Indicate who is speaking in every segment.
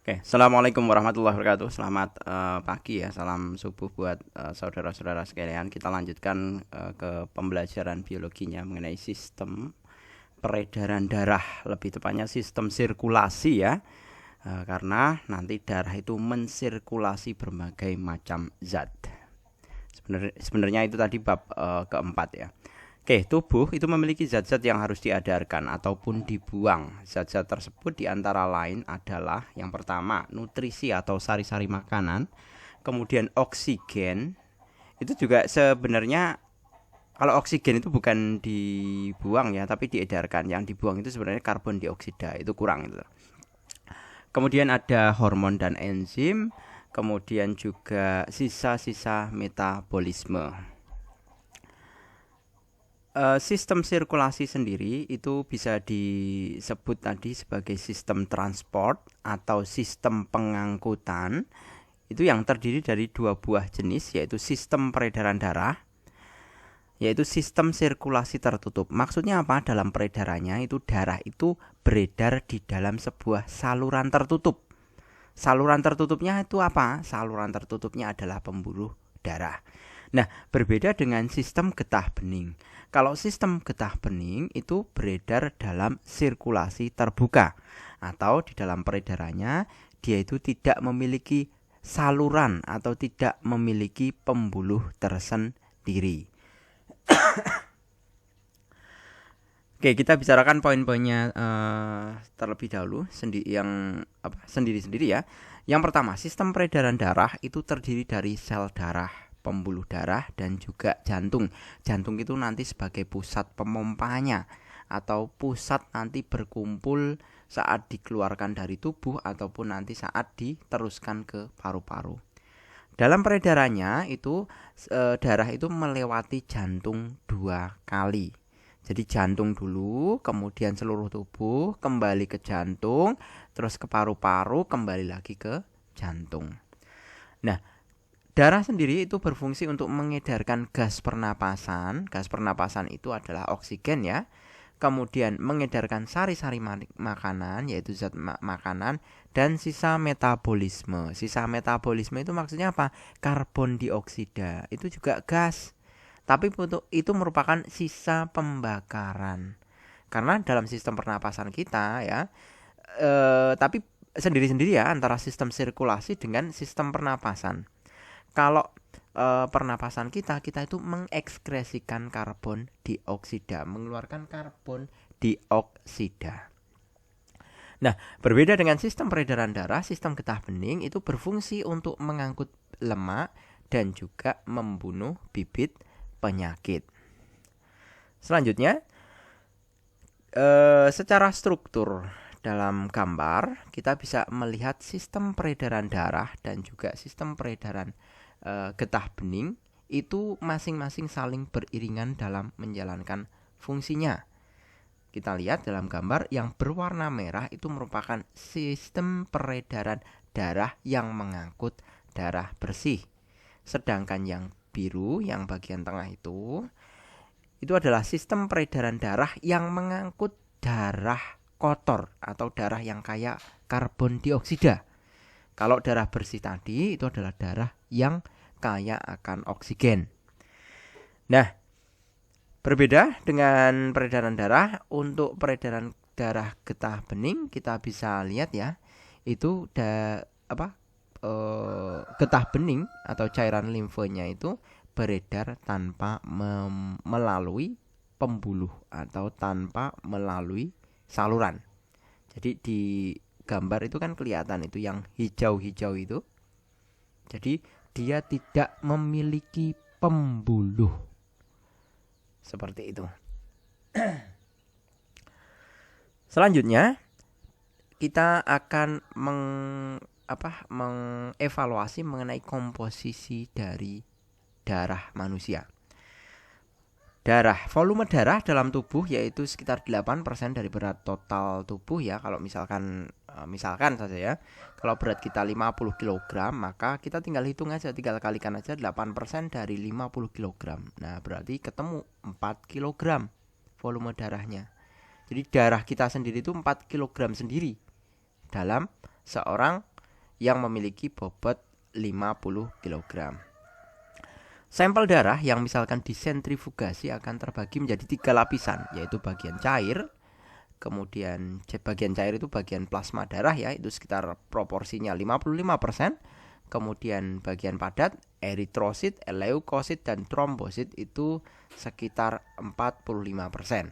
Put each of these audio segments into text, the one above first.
Speaker 1: Oke, assalamualaikum warahmatullahi wabarakatuh. Selamat pagi ya, salam subuh buat saudara-saudara sekalian. Kita lanjutkan ke pembelajaran biologinya mengenai sistem peredaran darah, lebih tepatnya sistem sirkulasi ya. Karena nanti darah itu mensirkulasi berbagai macam zat. Sebenarnya itu tadi bab keempat ya. Oke, tubuh itu memiliki zat-zat yang harus diedarkan ataupun dibuang. Zat-zat tersebut diantara lain adalah yang pertama nutrisi atau sari-sari makanan, kemudian oksigen. Itu juga sebenarnya kalau oksigen itu bukan dibuang ya, tapi diedarkan. Yang dibuang itu sebenarnya karbon dioksida, itu kurang itu. Kemudian ada hormon dan enzim, kemudian juga sisa-sisa metabolisme. Sistem sirkulasi sendiri itu bisa disebut tadi sebagai sistem transport atau sistem pengangkutan. Itu yang terdiri dari dua buah jenis, yaitu sistem peredaran darah, yaitu sistem sirkulasi tertutup. Maksudnya apa? Dalam peredarannya itu darah itu beredar di dalam sebuah saluran tertutup. Saluran tertutupnya itu apa? Saluran tertutupnya adalah pembuluh darah. Nah, berbeda dengan sistem getah bening. Kalau sistem getah bening itu beredar dalam sirkulasi terbuka, atau di dalam peredarannya dia itu tidak memiliki saluran atau tidak memiliki pembuluh tersendiri. Oke, kita bicarakan poin-poinnya terlebih dahulu sendiri-sendiri ya. Yang pertama, sistem peredaran darah itu terdiri dari sel darah, pembuluh darah, dan juga jantung. Jantung itu nanti sebagai pusat pemompanya atau pusat nanti berkumpul saat dikeluarkan dari tubuh ataupun nanti saat diteruskan ke paru-paru. Dalam peredarannya itu darah itu melewati jantung 2 kali. Jadi jantung dulu, kemudian seluruh tubuh, kembali ke jantung, terus ke paru-paru, kembali lagi ke jantung. Nah, darah sendiri itu berfungsi untuk mengedarkan gas pernapasan. Gas pernapasan itu adalah oksigen ya. Kemudian mengedarkan sari-sari makanan, yaitu zat makanan, dan sisa metabolisme. Sisa metabolisme itu maksudnya apa? Karbon dioksida. Itu juga gas. Tapi itu merupakan sisa pembakaran. Karena dalam sistem pernapasan kita ya, tapi sendiri-sendiri ya antara sistem sirkulasi dengan sistem pernapasan. Kalau pernapasan kita itu mengekskresikan karbon dioksida, mengeluarkan karbon dioksida. Nah, berbeda dengan sistem peredaran darah, sistem getah bening itu berfungsi untuk mengangkut lemak dan juga membunuh bibit penyakit. Selanjutnya, secara struktur dalam gambar kita bisa melihat sistem peredaran darah dan juga sistem peredaran getah bening itu masing-masing saling beriringan dalam menjalankan fungsinya. Kita lihat dalam gambar yang berwarna merah itu merupakan sistem peredaran darah yang mengangkut darah bersih. Sedangkan yang biru yang bagian tengah itu adalah sistem peredaran darah yang mengangkut darah kotor atau darah yang kaya karbon dioksida. Kalau darah bersih tadi itu adalah darah yang kaya akan oksigen. Nah, berbeda dengan peredaran darah, untuk peredaran darah getah bening kita bisa lihat ya, itu getah bening atau cairan limfanya itu beredar tanpa melalui pembuluh atau tanpa melalui saluran. Jadi di gambar itu kan kelihatan itu yang hijau-hijau itu. Jadi dia tidak memiliki pembuluh. Seperti itu. Selanjutnya kita akan mengevaluasi mengenai komposisi dari darah manusia. Volume darah dalam tubuh yaitu sekitar 8% dari berat total tubuh ya. Kalau misalkan saja ya, kalau berat kita 50 kg, maka kita tinggal hitung aja, tinggal kalikan aja 8% dari 50 kg. Nah, berarti ketemu 4 kg volume darahnya. Jadi darah kita sendiri itu 4 kg sendiri dalam seorang yang memiliki bobot 50 kg. Sampel darah yang misalkan disentrifugasi akan terbagi menjadi 3 lapisan, yaitu bagian cair, kemudian bagian cair itu bagian plasma darah ya, itu sekitar proporsinya 55%. Kemudian bagian padat, eritrosit, leukosit, dan trombosit itu sekitar 45%.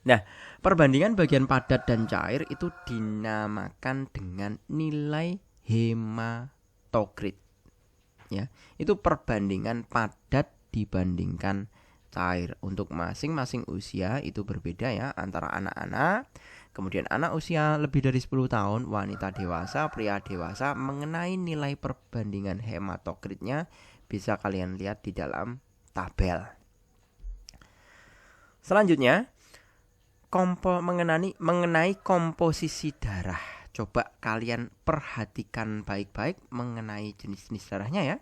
Speaker 1: Nah, perbandingan bagian padat dan cair itu dinamakan dengan nilai hematokrit. Ya, itu perbandingan padat dibandingkan cair. Untuk masing-masing usia itu berbeda ya, antara anak-anak, kemudian anak usia lebih dari 10 tahun, wanita dewasa, pria dewasa. Mengenai nilai perbandingan hematokritnya bisa kalian lihat di dalam tabel. Selanjutnya, mengenai komposisi darah. Coba kalian perhatikan baik-baik mengenai jenis-jenis darahnya ya.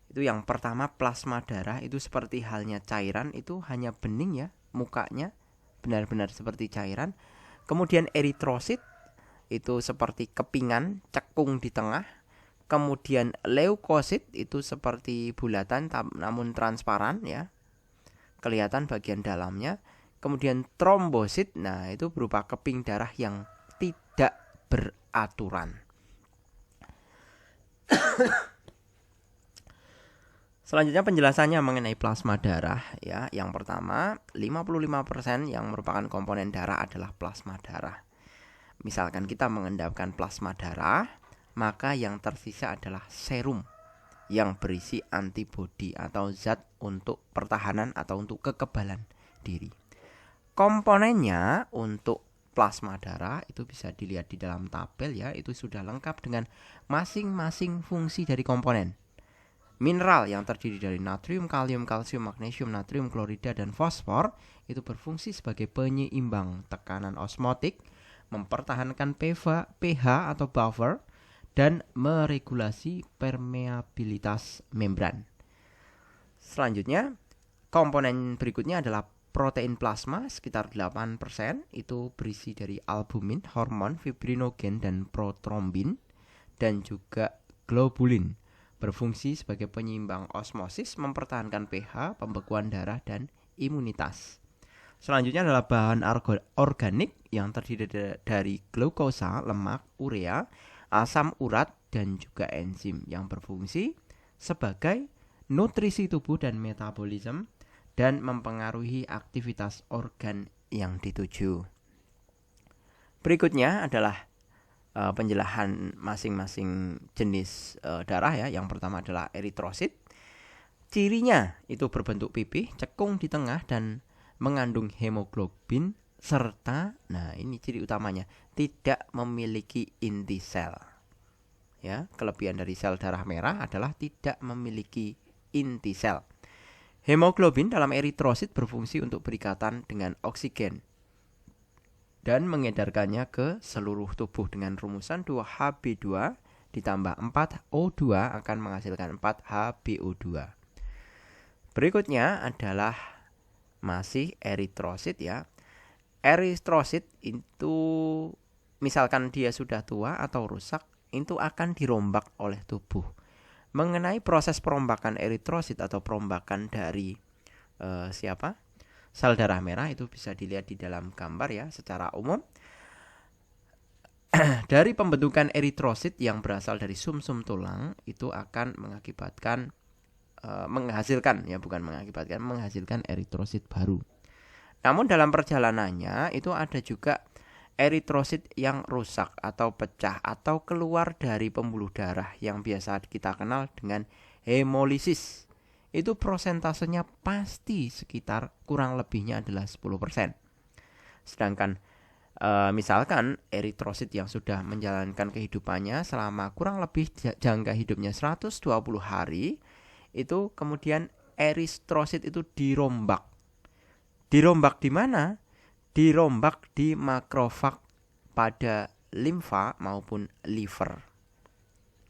Speaker 1: Itu yang pertama, plasma darah itu seperti halnya cairan, itu hanya bening ya, mukanya benar-benar seperti cairan. Kemudian eritrosit itu seperti kepingan, cekung di tengah. Kemudian leukosit itu seperti bulatan namun transparan ya, kelihatan bagian dalamnya. Kemudian trombosit, nah itu berupa keping darah yang tidak beraturan. Selanjutnya penjelasannya mengenai plasma darah ya. Yang pertama, 55% yang merupakan komponen darah adalah plasma darah. Misalkan kita mengendapkan plasma darah, maka yang tersisa adalah serum yang berisi antibodi atau zat untuk pertahanan atau untuk kekebalan diri. Komponennya untuk plasma darah itu bisa dilihat di dalam tabel ya, itu sudah lengkap dengan masing-masing fungsi dari komponen. Mineral yang terdiri dari natrium, kalium, kalsium, magnesium, natrium, klorida, dan fosfor itu berfungsi sebagai penyeimbang tekanan osmotik, mempertahankan pH atau buffer, dan meregulasi permeabilitas membran. Selanjutnya, komponen berikutnya adalah protein plasma sekitar 8%, itu berisi dari albumin, hormon, fibrinogen, dan protrombin, dan juga globulin. Berfungsi sebagai penyeimbang osmosis, mempertahankan pH, pembekuan darah, dan imunitas. Selanjutnya adalah bahan organik yang terdiri dari glukosa, lemak, urea, asam urat, dan juga enzim yang berfungsi sebagai nutrisi tubuh dan metabolisme dan mempengaruhi aktivitas organ yang dituju. Berikutnya adalah penjelasan masing-masing jenis darah ya. Yang pertama adalah eritrosit. Cirinya itu berbentuk pipih, cekung di tengah, dan mengandung hemoglobin serta, nah ini ciri utamanya, tidak memiliki inti sel. Ya, kelebihan dari sel darah merah adalah tidak memiliki inti sel. Hemoglobin dalam eritrosit berfungsi untuk berikatan dengan oksigen dan mengedarkannya ke seluruh tubuh dengan rumusan 2Hb2 ditambah 4O2 akan menghasilkan 4HbO2. Berikutnya adalah masih eritrosit ya. Eritrosit itu misalkan dia sudah tua atau rusak, itu akan dirombak oleh tubuh. Mengenai proses perombakan eritrosit atau perombakan dari sel darah merah itu bisa dilihat di dalam gambar ya secara umum. Dari pembentukan eritrosit yang berasal dari sumsum tulang itu akan menghasilkan eritrosit baru. Namun dalam perjalanannya itu ada juga eritrosit yang rusak atau pecah atau keluar dari pembuluh darah yang biasa kita kenal dengan hemolisis. Itu prosentasenya pasti sekitar kurang lebihnya adalah 10%. Sedangkan misalkan eritrosit yang sudah menjalankan kehidupannya selama kurang lebih jangka hidupnya 120 hari, itu kemudian eritrosit itu dirombak. Dirombak di mana? Dirombak di makrofag pada limfa maupun liver.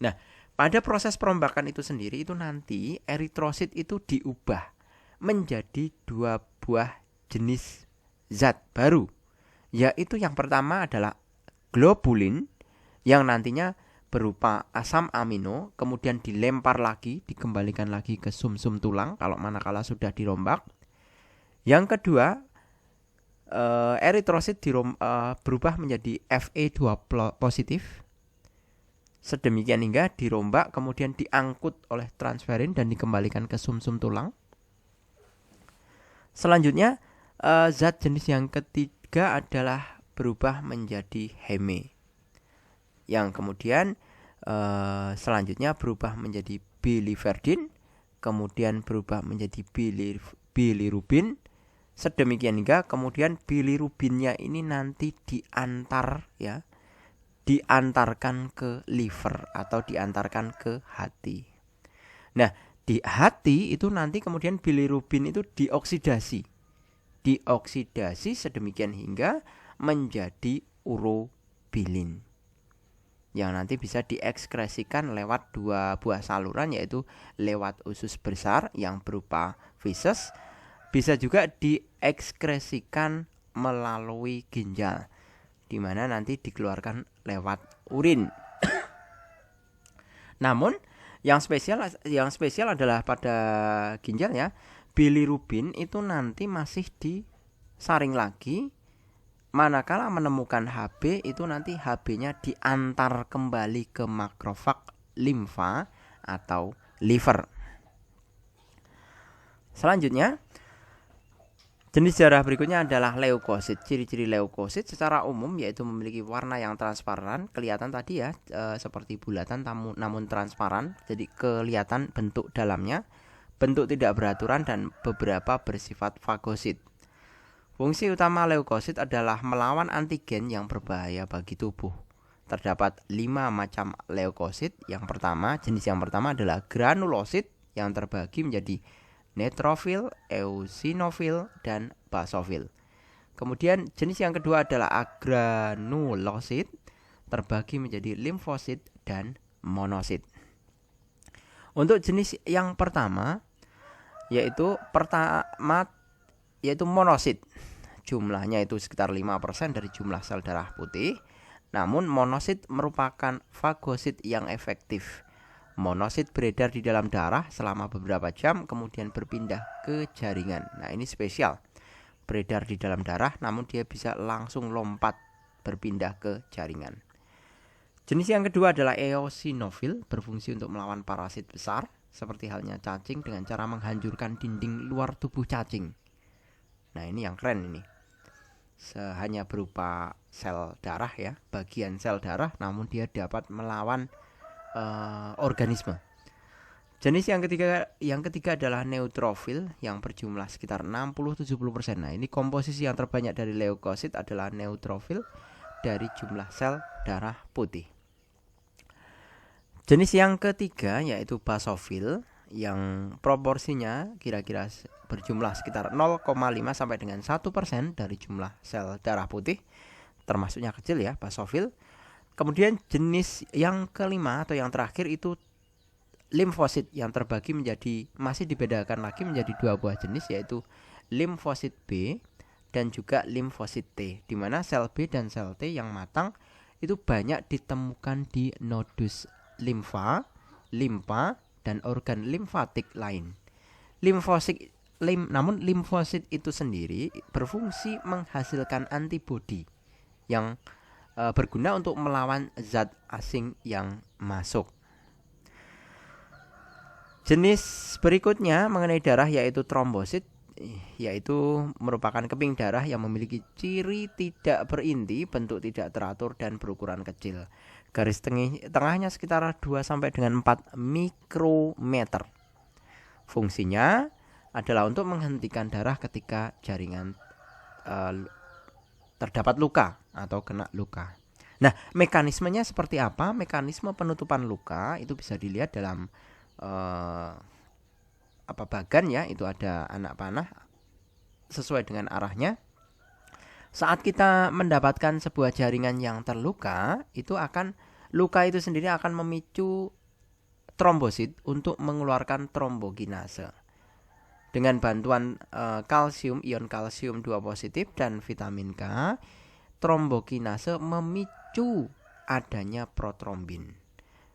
Speaker 1: Nah, pada proses perombakan itu sendiri itu nanti eritrosit itu diubah menjadi 2 buah jenis zat baru. Yaitu yang pertama adalah globulin yang nantinya berupa asam amino, kemudian dilempar lagi, dikembalikan lagi ke sumsum tulang kalau manakala sudah dirombak. Yang kedua, eritrosit berubah menjadi Fe2 positif. Sedemikian hingga dirombak kemudian diangkut oleh transferin dan dikembalikan ke sumsum tulang. Selanjutnya, zat jenis yang ketiga adalah berubah menjadi heme, yang kemudian selanjutnya berubah menjadi biliverdin, kemudian berubah menjadi bilirubin. Sedemikian hingga kemudian bilirubinnya ini nanti diantarkan ke liver atau diantarkan ke hati. Nah, di hati itu nanti kemudian bilirubin itu dioksidasi sedemikian hingga menjadi urobilin, yang nanti bisa diekskresikan lewat 2 buah saluran, yaitu lewat usus besar yang berupa feses, bisa juga diekskresikan melalui ginjal, di mana nanti dikeluarkan lewat urin. Namun yang spesial adalah pada ginjal ya, bilirubin itu nanti masih disaring lagi. Manakala menemukan Hb, itu nanti Hb-nya diantar kembali ke makrofag limfa atau liver. Selanjutnya, jenis darah berikutnya adalah leukosit. Ciri-ciri leukosit secara umum yaitu memiliki warna yang transparan, kelihatan tadi ya, seperti bulatan namun transparan, jadi kelihatan bentuk dalamnya, bentuk tidak beraturan dan beberapa bersifat fagosit. Fungsi utama leukosit adalah melawan antigen yang berbahaya bagi tubuh. Terdapat 5 macam leukosit. Jenis yang pertama adalah granulosit yang terbagi menjadi neutrofil, eosinofil, dan basofil. Kemudian jenis yang kedua adalah agranulosit, terbagi menjadi limfosit dan monosit. Untuk jenis yang pertama yaitu monosit. Jumlahnya itu sekitar 5% dari jumlah sel darah putih. Namun monosit merupakan fagosit yang efektif. Monosit beredar di dalam darah selama beberapa jam kemudian berpindah ke jaringan. Nah, ini spesial. Beredar di dalam darah namun dia bisa langsung lompat berpindah ke jaringan. Jenis yang kedua adalah eosinofil, berfungsi untuk melawan parasit besar seperti halnya cacing dengan cara menghancurkan dinding luar tubuh cacing. Nah, ini yang keren ini. Hanya berupa sel darah ya, bagian sel darah, namun dia dapat melawan organisme. Jenis yang ketiga adalah neutrofil yang berjumlah sekitar 60-70%. Nah, ini komposisi yang terbanyak dari leukosit adalah neutrofil dari jumlah sel darah putih. Jenis yang ketiga yaitu basofil yang proporsinya kira-kira berjumlah sekitar 0,5 sampai dengan 1% dari jumlah sel darah putih, termasuknya kecil ya, basofil. Kemudian jenis yang kelima atau yang terakhir itu limfosit yang terbagi masih dibedakan lagi menjadi 2 buah jenis, yaitu limfosit B dan juga limfosit T, di mana sel B dan sel T yang matang itu banyak ditemukan di nodus limfa, dan organ limfatik lain. Namun limfosit itu sendiri berfungsi menghasilkan antibodi yang berguna untuk melawan zat asing yang masuk. Jenis berikutnya mengenai darah yaitu trombosit, yaitu merupakan keping darah yang memiliki ciri tidak berinti, bentuk tidak teratur dan berukuran kecil. Garis tengahnya sekitar 2 sampai dengan 4 mikrometer. Fungsinya adalah untuk menghentikan darah ketika jaringan terdapat luka atau kena luka. Nah, mekanismenya seperti apa? Mekanisme penutupan luka itu bisa dilihat dalam bagan ya, itu ada anak panah sesuai dengan arahnya. Saat kita mendapatkan sebuah jaringan yang terluka, luka itu sendiri akan memicu trombosit untuk mengeluarkan trombokinase. Dengan bantuan ion kalsium 2 positif dan vitamin K, trombokinase memicu memicu adanya protrombin.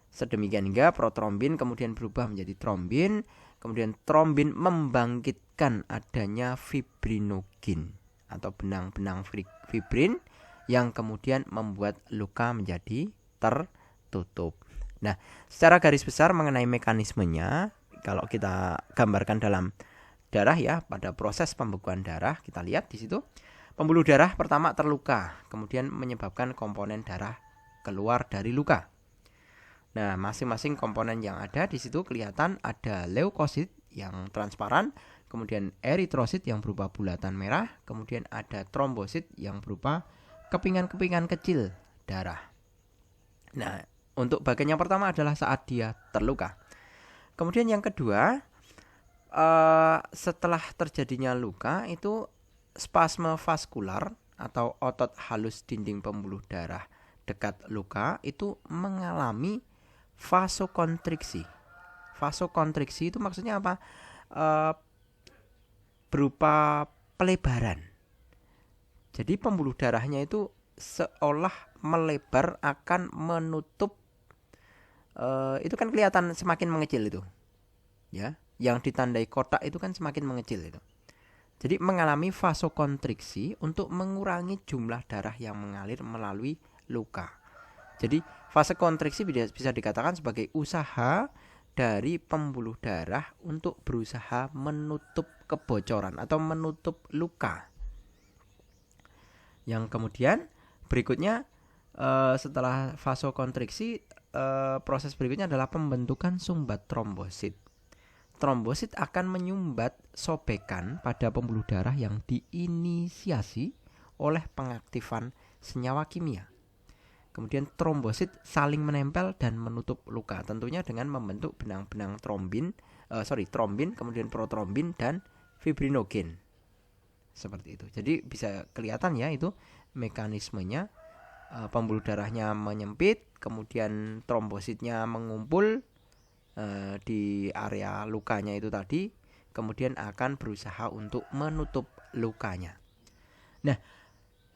Speaker 1: Sedemikian hingga protrombin kemudian berubah menjadi trombin, kemudian trombin membangkitkan adanya fibrinogen atau benang-benang fibrin yang kemudian membuat luka menjadi tertutup. Nah, secara garis besar mengenai mekanismenya, kalau kita gambarkan dalam darah ya, pada proses pembekuan darah kita lihat di situ pembuluh darah pertama terluka, kemudian menyebabkan komponen darah keluar dari luka. Nah, masing-masing komponen yang ada di situ kelihatan ada leukosit yang transparan, kemudian eritrosit yang berupa bulatan merah, kemudian ada trombosit yang berupa kepingan-kepingan kecil darah. Nah, untuk bagian yang pertama adalah saat dia terluka. Kemudian yang kedua, setelah terjadinya luka itu spasme vaskular atau otot halus dinding pembuluh darah dekat luka itu mengalami vasokontriksi. Vasokontriksi itu maksudnya apa? Berupa pelebaran. Jadi pembuluh darahnya itu seolah melebar akan menutup. Itu kan kelihatan semakin mengecil itu, ya. Yang ditandai kotak itu kan semakin mengecil itu. Jadi mengalami vasokontriksi untuk mengurangi jumlah darah yang mengalir melalui luka. Jadi vasokontriksi bisa dikatakan sebagai usaha dari pembuluh darah untuk berusaha menutup kebocoran atau menutup luka. Yang kemudian berikutnya setelah vasokontriksi, proses berikutnya adalah pembentukan sumbat trombosit. Trombosit akan menyumbat sobekan pada pembuluh darah yang diinisiasi oleh pengaktifan senyawa kimia. Kemudian trombosit saling menempel dan menutup luka, tentunya dengan membentuk benang-benang trombin, kemudian protrombin dan fibrinogen. Seperti itu. Jadi bisa kelihatan ya itu mekanismenya, pembuluh darahnya menyempit, kemudian trombositnya mengumpul di area lukanya itu tadi, kemudian akan berusaha untuk menutup lukanya. Nah,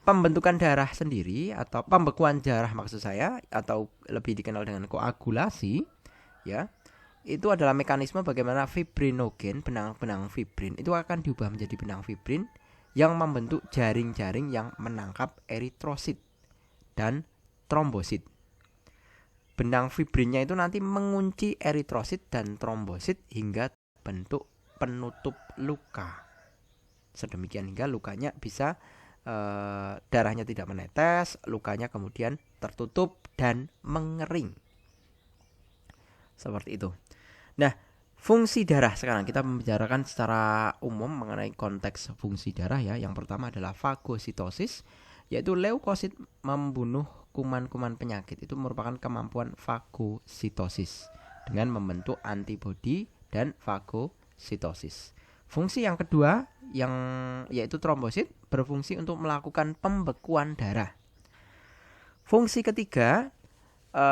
Speaker 1: pembentukan darah sendiri atau pembekuan darah maksud saya, atau lebih dikenal dengan koagulasi, ya, itu adalah mekanisme bagaimana fibrinogen, benang-benang fibrin itu akan diubah menjadi benang fibrin yang membentuk jaring-jaring yang menangkap eritrosit dan trombosit. Benang fibrinnya itu nanti mengunci eritrosit dan trombosit hingga bentuk penutup luka. Sedemikian hingga lukanya bisa darahnya tidak menetes, lukanya kemudian tertutup dan mengering. Seperti itu. Nah, fungsi darah sekarang kita membicarakan secara umum mengenai konteks fungsi darah ya. Yang pertama adalah fagositosis, yaitu leukosit membunuh kuman-kuman penyakit. Itu merupakan kemampuan fagositosis dengan membentuk antibodi dan fagositosis. Fungsi yang kedua yaitu trombosit berfungsi untuk melakukan pembekuan darah. Fungsi ketiga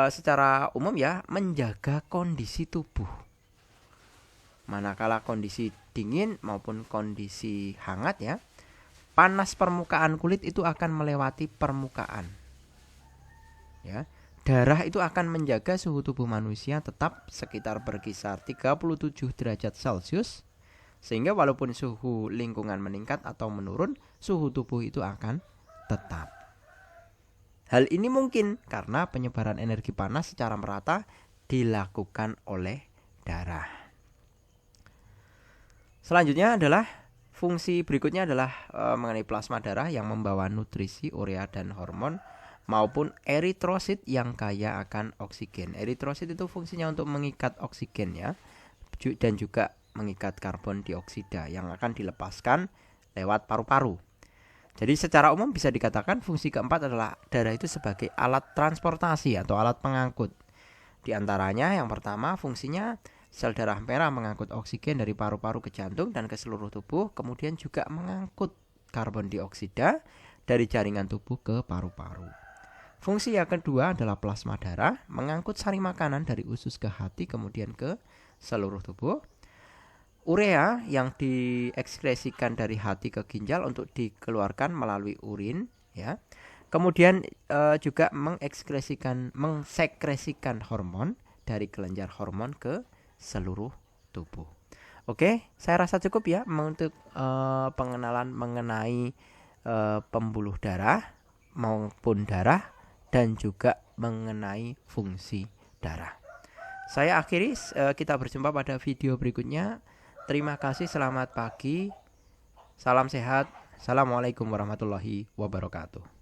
Speaker 1: secara umum ya menjaga kondisi tubuh. Manakala kondisi dingin maupun kondisi hangat ya, panas permukaan kulit itu akan melewati permukaan. Ya, darah itu akan menjaga suhu tubuh manusia tetap sekitar berkisar 37 derajat Celcius, sehingga walaupun suhu lingkungan meningkat atau menurun, suhu tubuh itu akan tetap. Hal ini mungkin karena penyebaran energi panas secara merata dilakukan oleh darah. Selanjutnya adalah fungsi berikutnya adalah mengenai plasma darah yang membawa nutrisi, urea dan hormon maupun eritrosit yang kaya akan oksigen. Eritrosit itu fungsinya untuk mengikat oksigen ya, dan juga mengikat karbon dioksida yang akan dilepaskan lewat paru-paru. Jadi secara umum bisa dikatakan fungsi keempat adalah darah itu sebagai alat transportasi atau alat pengangkut. Di antaranya yang pertama fungsinya sel darah merah mengangkut oksigen dari paru-paru ke jantung dan ke seluruh tubuh, kemudian juga mengangkut karbon dioksida dari jaringan tubuh ke paru-paru. Fungsi yang kedua adalah plasma darah mengangkut sari makanan dari usus ke hati kemudian ke seluruh tubuh. Urea yang diekskresikan dari hati ke ginjal untuk dikeluarkan melalui urin ya. Kemudian juga mengsekresikan hormon dari kelenjar hormon ke seluruh tubuh. Oke, saya rasa cukup ya untuk pengenalan mengenai pembuluh darah maupun darah dan juga mengenai fungsi darah. Saya akhiri, kita berjumpa pada video berikutnya. Terima kasih, selamat pagi, salam sehat, assalamualaikum warahmatullahi wabarakatuh.